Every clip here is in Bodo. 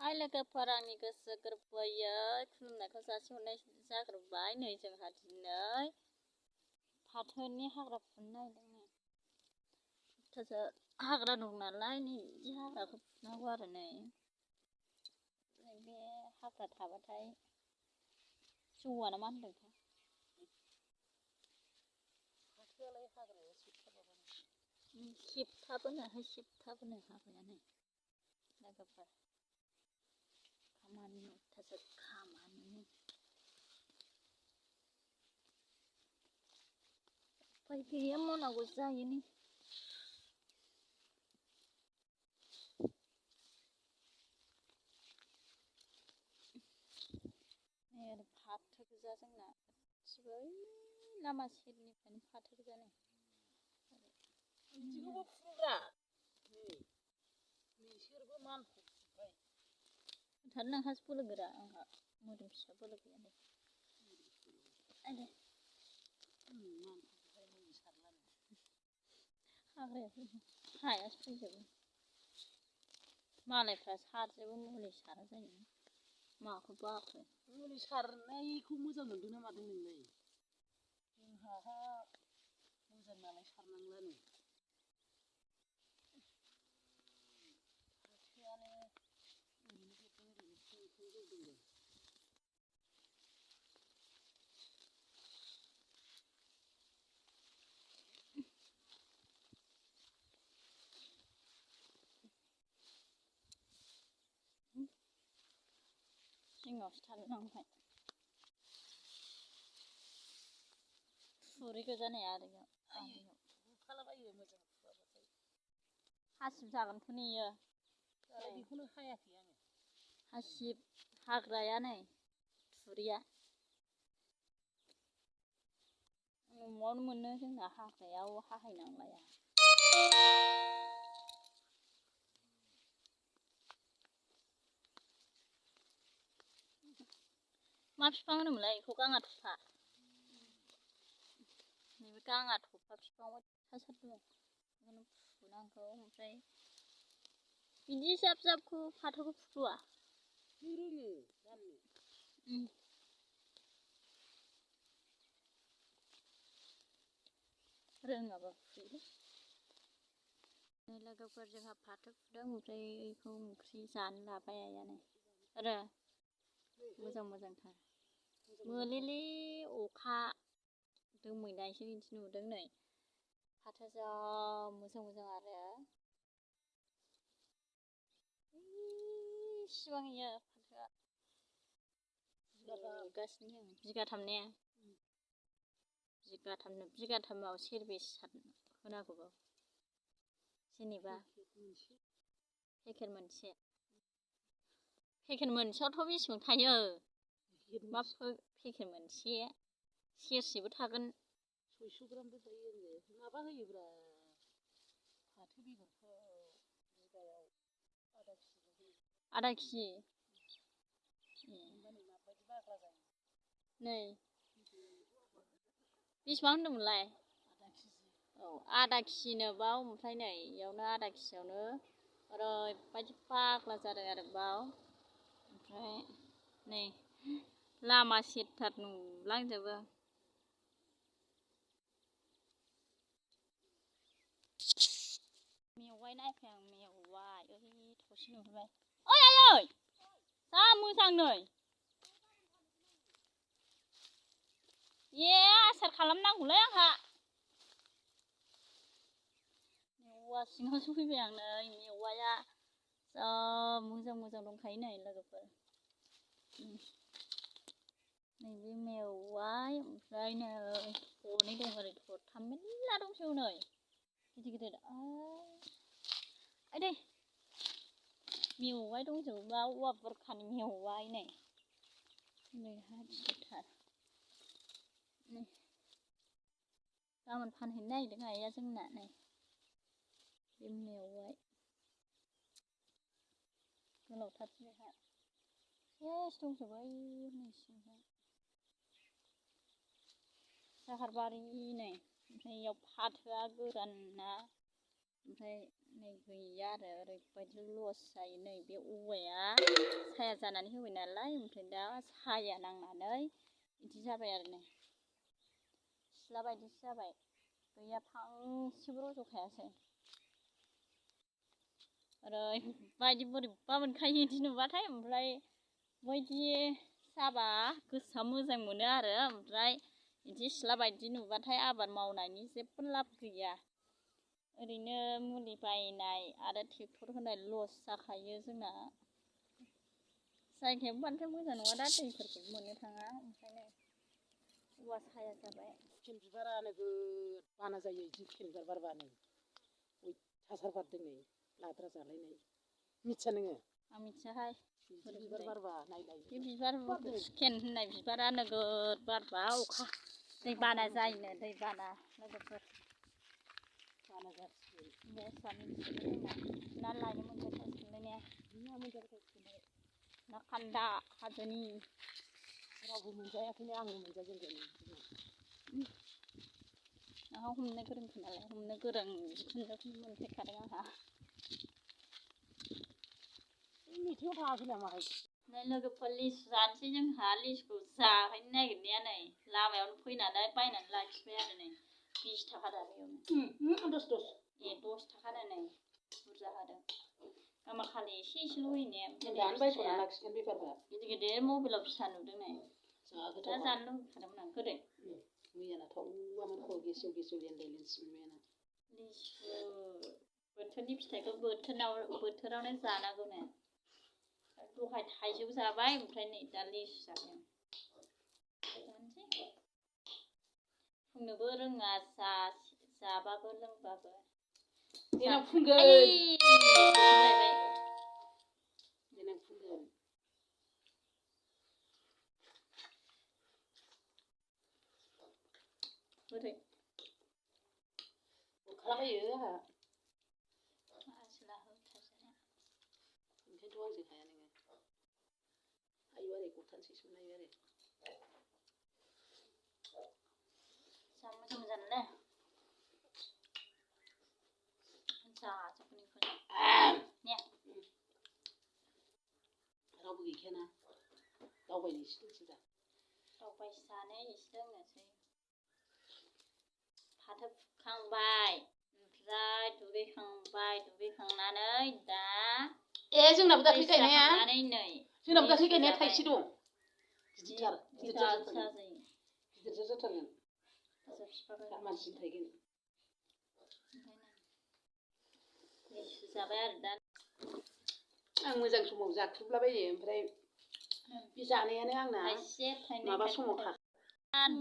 हाय लोगोफोर आंनि गोसो गोरबोयै खुलुमनायखौ जासिहरनाय जाग्रोबाय। नै जोंहा दिनै फाथोनि हाग्रा फुनो नागिरदों। फाथोसो हाग्रा दं नालाय नै बिदि हाग्राखौ फुनांगौ आरो नै बे हाग्रा थाबाथाय जौआ ना मा होनदोंथाय? फाथोआलाय हाग्राया सिबथाबोनो हाग्रायानो लोगोफोर खामानि अयथासार खामानि उफाय गैया मावनांगौ जायो नै ओरै फाथो गोजा जोंना गासिबो लामा सेरनिफ्रायनो फाथो गोजा नै बिदिखौबो फुनग्रा नोंसोरबो मानखौबाय थार नोंहासो बोलो गोरा आंहा मोदोम फिसा बोलो गैया दे हाग्राया हायासो फैजोबो मालायफ्रा सारजोबो मुलि सारा जायो माखौ बाखो मुलि सारनायखौ मोजां मोनदों ना मादों नोंलाय? जोंहा मोजां नालाय सारनांलानो फाथोआनो ओरैनो देरदों ओरैनो थं जौदों। जिङावसो थालायलांबाय थुरि गोजा नै आरियाव बुखालाबायो मोजां फुवाबाथाय हासिब जागोनथ' नेयो बेखौनो हायाखै आङो हासिब हाग्राया नै थुरिया न'आवनो मोनो जोंना हाग्रायाव हाहैनांलाया मा बिफां होनोमोनलाय बेखौ गाङा थफा नैबे गाङा थफा बिफां अयथासार दं बेखौनो फुनांगौ ओमफ्राय बिदि जाब जाबखौ फाथोखौ फुवा रोङो गाननो रोङाबा फुयो लोगोफोर जोंहा फाथो फुदों ओमफ्राय बेखौ ओंख्रि जानो लाबाय आइयानो आरो मोजांथार मोलेले अखा दोमैनायसो बिदि नुदों नै फाथो जा मोजां आरो इसिबां गैया फाथोआ गासिनो बिगाथाम ने बिगाथामाव सेरबेसे होनांगौ जेनेबा पेकेट मोनसेयावथ' बेसेबां थायो मा पेकेट मोनसे सेरसेबो थागोन 600 ग्रामबो थायो माबा होयोब्रा फाथो बेगरखौ बिगायाव आधा केजि नै बेसेबां होनदोंमोनलाय औ आधा केजिनोबाव ओमफ्राय नै इयावनो आधा केजियावनो ओरैबायदि फाग्ला जादों आरो बाव ओमफ्राय नै लामा सेरथार नुलांजोबो मेवाइ नायफाय आं मेवाइ ओरै थसे नुहुरबाय ओइ आयै जा मोजां नै आसार खालामनांगौलै आंहा मेवा सिङावसो फैबाय आं नै मेवाया जा मोजां दंखायो नै लोगोफोर नैबे मेवाइ ओमफ्राय नै थनै दं ओरै थरथाम मेरला दंसै नै गिदिर आइ दे मेवाइ दंजोबोबा औवा बुरखानि मेवाइ नै हाथिथार नै गाबोन फानहैनो नागिरदों आइया जोंना नै बे मेवाइ गोलावथारसै बेहा सेस दंजोबो नै सिंजों जाहारबारि नै ओमफ्राय इयाव फाथोआ गोरानना ओमफ्राय नै गैया आरो ओरैबायदि लस जायो नै बे औवाया साया जानानै होबाय नालाय ओमफ्राय दा साया नांनानै बिदि जाबाय आरो नै सिथ्ला बायदिसो जाबाय गैया फांसेबो रज'खायासै ओरैबायदि बोरैबा मोनखायो बिदि नुबाथाय ओमफ्राय बायदि जाबा गोसोआ मोजां मोनो आरो ओमफ्राय बिदि सिथ्ला बायदि नुबाथाय आबाद मावनायनि जेबो लाब गैया ओरैनो मुलि बायनाय आरो ट्रेक्टर होनाय लस जाखायो जोंना जायगायाबो बांद्राय मोजां नङा दा दैफोरखौ मोननो थाङा ओंखायनो औवा साया जाबाय चिकेन बिबारा नोगोद बाना जायो बिदि चिकेन बिबार बारबानो अयथासार बारदों नै लाद्रा जालायनाय मिथिया नोङो आं मिथियाहाय बिदि बिबार बारबा नायलाय बे बिबार चिकेन होननाय बिबारा नोगोद बारबा अखा दै बाना जायोनो दै बाना लोगोफोर बाना जासिगोन बे सानै जोंना ना लायनो मोनजाथारसिगोनलाय ने ना मोनजाथारसिगोन ना खान्दा हाजोनि रावबो मोनजायाखैनो आंनो मोनजाजेनगोन आंहा हमनो गोरोंखा नालाय हमनो गोरों जिखुनुखौनो मोनफैखादों आंहा मिथिङाव थाङाखै नामाहाय नै लोगोफोर लिसु जानोसै जोंहा लिसुखौ जाहैनो नागिरनाया नै लामायावनो फैनानै बायनानै लाखिबाय आरो नै 20 थाखा दा बेयावनो 10 10 थाखानो नै बुरजा होदों गामाखालि एसेल' होयैनाया दानो बायस'ना लाखिगोन बेफारफ्रा गिदिर गिदिर मबाइलाव फिसा नुदों नै दा जानो लुबैखादोंमोन आं गोदै मैयाना थावआमोन खर गेसेव गेसेव लेनदाय लेनसिमोन लिसु बोथोरनि फिथाइखौ बोथोरावनो जानांगौनो दहाय थाइजौ जाबाय ओमफ्राय नै दा लिसु जाबाय जानोसै बुंनोबो रोङा जाबाबो लोंबाबो देनां फुनगोन देनां फुनगोन बोरै खालामहोयो आंहा आसोला होथारसै ओंखायनोथ' आंजों हाया नोङो आयु आरै गथानसै संनाय आरो जा मोजां मोजांलै जाजोबगोन बेखौनो ने रावबो गैखायाना दावबायनोसै दोनसै दा दावबायजानो एसे लोंनोसै फाथो फुखांबाय ओमफ्राय दुगैखांनानै दा जोंनाबो दाख्लै गायनाया नै जोंनाबो दाख्लै गायनाया थाइसे दं गिदिर जाथारगोन मानसिनि थाइगोन लिसु जाबाय आरो दा आं मोजां समाव जाख्रुबलाबायो ओमफ्राय बे जानायानो आंना माबा समाव था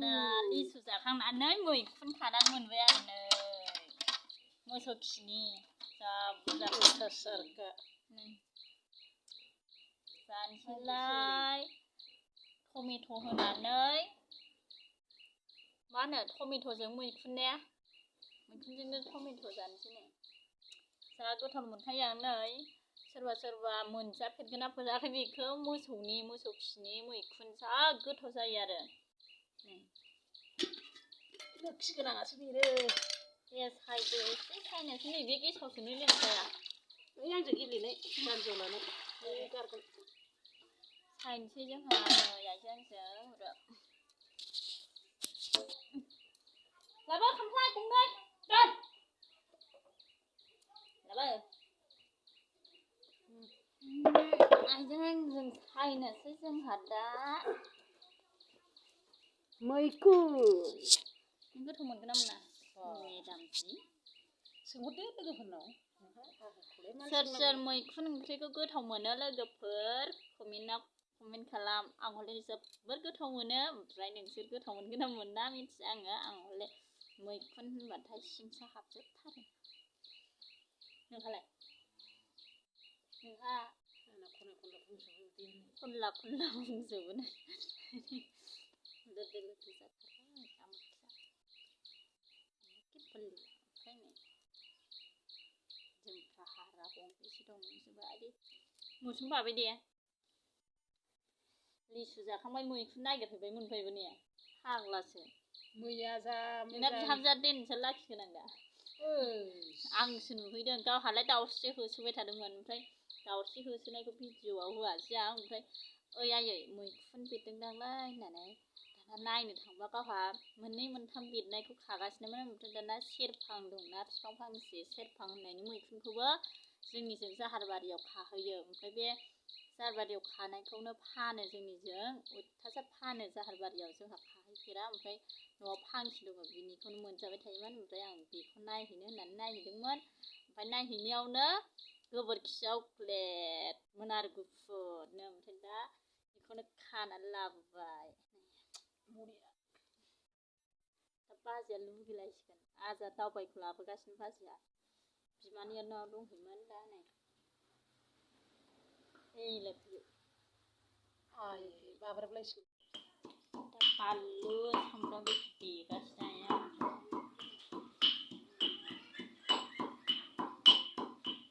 दा लिसु जाखांनानै मैखुन खानानै मोनबाय आरो नै मोसौ खिनि जा बुरजा अयथासारखा जानोसैलाय टमेट' होनानै मा होनो टमेट'जों मैखुन ने मैखुनजोंनो टमेट' जानोसै नै जा गोथाव मोनखायो आं नै सोरबा मोनजाफेरगोन ना फेराखै बेखौ मोसौ खिनि मैखुन जा गोथाव जायो आरो लोखि गोनाङासो बेरो दे सायदो एसे सायनोसै नैबे गेसावसोनो लेखाया ओइ आंजों गेलेनाय जानजियाव लानाय गारगोन सायनोसै जोंहा नै आइजों लाबो खामफ्लाय गंनै दोन लाबो आइजों सायनोसै जोंहा दा मैखुन गोथाव मोनगोन ना मोना मेदामजि सोंहरदो लोगोफोरनाव सोर मैखुन ओंख्रिखौ गोथाव मोनो लोगोफोर कमेन्ट खालाम आं हले जोबोर गोथाव मोनो ओमफ्राय नोंसोर गोथाव मोनगोन ना मोना मिथिया आं हले मैखुन होनबाथाय सिंसा हाबजोबथारो नोंहालाय नोंहा खनला बुंजोबो लोदो जाथारबाय ओमफ्राय नै जोंफ्रा हारा गंबेसे दं नोंसोरबो आदि मोसुम बाबाय दे लिसु जाखांबाय मैखुन नागिरहैबाय मोनबायबो ने फाग्लासो मैया जा नोंना बिहामजोआ देनजार लाखि गोनां दा आंसो नुहैदों गावहालाय दाउस्रि होसोबाय थादोंमोन ओमफ्राय दावरसि होसोनायखौ भिडिअ'आव होआसै आं ओमफ्राय ओइ आयै मैखुन बेरदोंदांलै होननानै दाना नायनो थांबा गावहा मोननै मोनथाम बेरनायखौ खागासिनोमोन ओमफ्राय दाना सेरफां दंना बिफां फांसे सेरफां होननायनि मैखुनखौबो जोंनिजों जाहारबारियाव खाहैयो ओमफ्राय बे जाहारबारियाव खानायखौनो फानो जोंनिजों अयथासार फानो जाहारबारियाव जोंहा खाहैफेरा ओमफ्राय न'आव फांसे दङ बिनिखौनो मोनजाबाय थायोमोन ओमफ्राय आं बेखौ नायहैनो होननानै नायहैदोंमोन ओमफ्राय नायहैनायावनो गोबोरखियाव ग्लेदमोन आरो गुफुरनो ओमफ्राय दा बेखौनो खानानै लाबोबाय दा बाजैया लुगैलायसिगोन आजा दावबायखौ लाबोगासिनो बाजैया बिमानैनाव दंहैयोमोन दा नै एलाय फैयो आयै बाब्राबलायसिगोन दा बानलु सामब्राम देगासिनो आइया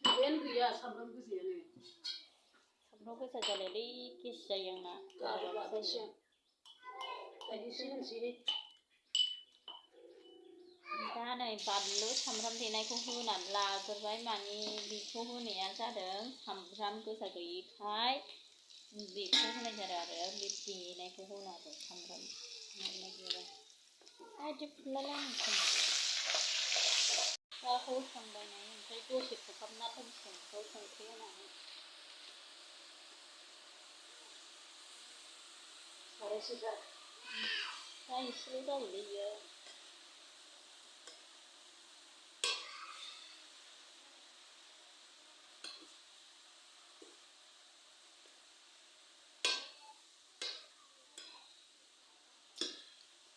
माबायानो गैया सामब्राम गोजायानो सामब्राम गोजा जालायलै गेस जायो आंना लाबोबायसो एसे होनोसै दा नै बानलु सामब्राम देनायखौ होनानै लाग्रोबाय माने बेखौ होनाया जादों सामब्राम गोजा गैयिखाय बेखौ होनाय जादों आरो बे देनायखौ होनांगौ सामब्राम गैयाबा आइदि फुलायलायनोसै दा होखांबाय नै ओमफ्राय दसे खोबहाबना दोनसिगोन बेखौ संख्रि होनानै सारायसेजा दा एसेल' जायोलै बियो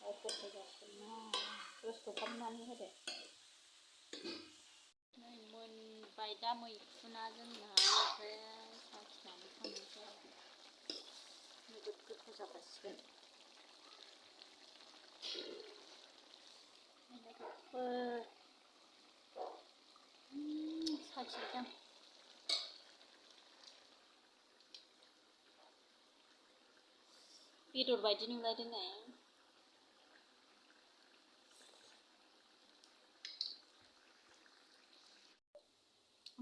गोथाव जासिगोन ना दसे खोबहाबनानै होदो नै मोनबाय दा मैखुना जोंना ओमफ्राय साखिनानै खांनोसै आरो नोगोद गोथाव जाखासिगोन साखिनोसै आं बेदर बायदि नुलायदों नै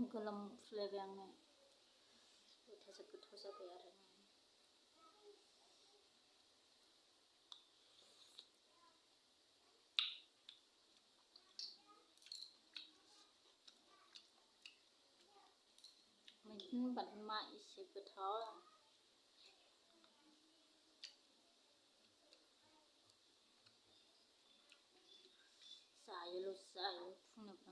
गोलोमफ्रुलायबाय आं नै अयथासार गोथाव जाबाय आरो मैखुन होनबानो मा एसे गोथाव जायोल' जायो फुंनो